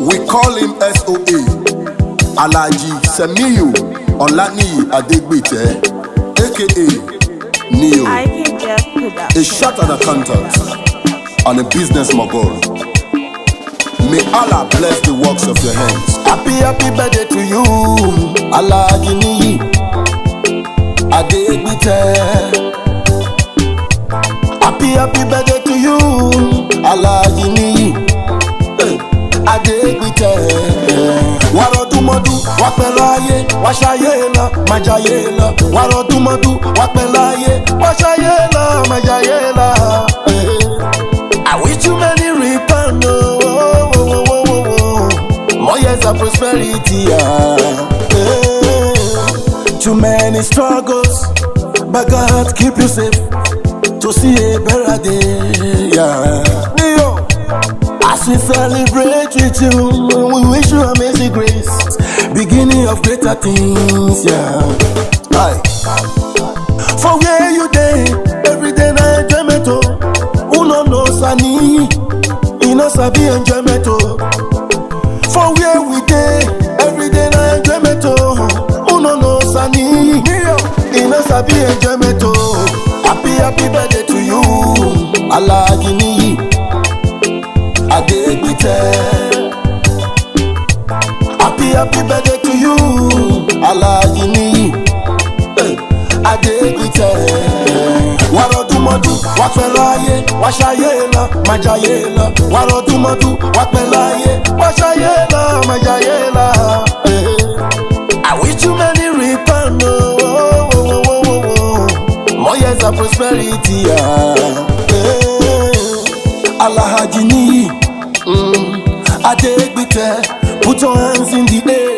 We call him SOA. Alhaji Semiyu Olaniyi Adegbite, aka Neo, a chartered accountant and a business mogul. May Allah bless the works of your hands. Happy birthday to you, Alhaji Niyi Adegbite. Happy birthday to you, Alhaji Niyi Adegbite. Warodumodu wapelaye washayela majayela. Warodumodu wapelaye washayela majayela. I wish you many returns, more years of prosperity. Too many struggles, but God keep you safe to see a better day. Neo, as we celebrate with you, we wish you amazing grace, beginning of greater things. Aye. For where you day, every day na enjoyment. Uno no sani, ino sabi enjoyment. For where we day, every day na enjoyment. Uno no sani, ino sabi enjoyment. Happy birthday to you, Alhaji Niyi Adegbite. Happy birthday to you, Alhaji Niyi Adegbite. Warodumodu wapelaye washayela majayela. Warodumodu wapelaye washayela majayela. I wish you many returns, more years of prosperity. Alhaji Niyi Adegbite, put your hands in the air,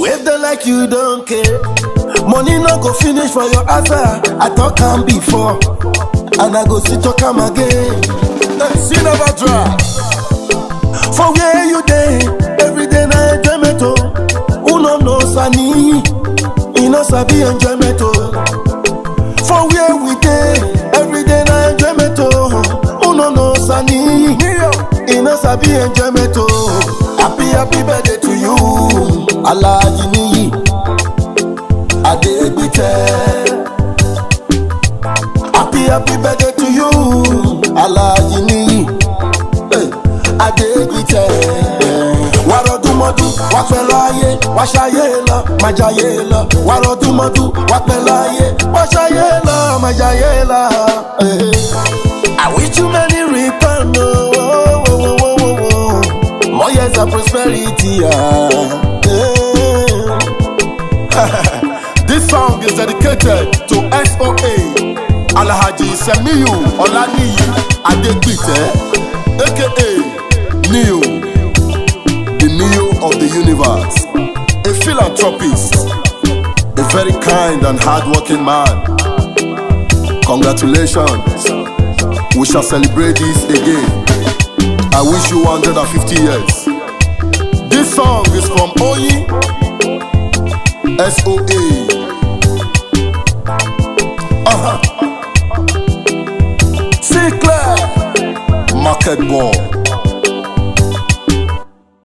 wave them like you don't care. Money no go finish for your answer. I talk am before, and I go see talk am again. See never dry. For where you day, every day na enjoyment. Uno no sani, ino sabi enjoyment. For where we day, every day na enjoyment. Uno no sani, ino sabi enjoyment. Happy birthday to you, Alhaji Niyi Adegbite. Happy birthday to you, Alhaji Niyi Adegbite. Warodumodu wapelaye washayela majayela. Warodumodu wapelaye washayela majayela. I wish you many returns, more years of prosperity. This song is dedicated to SOA Alhaji Semiyu Olaniyi Adegbite, aka Neo, the Neo of the universe, a philanthropist, a very kind and hardworking man. Congratulations. We shall celebrate this again. I wish you 150 years. This song is from Oyi SOA. Sinclair Market Ball.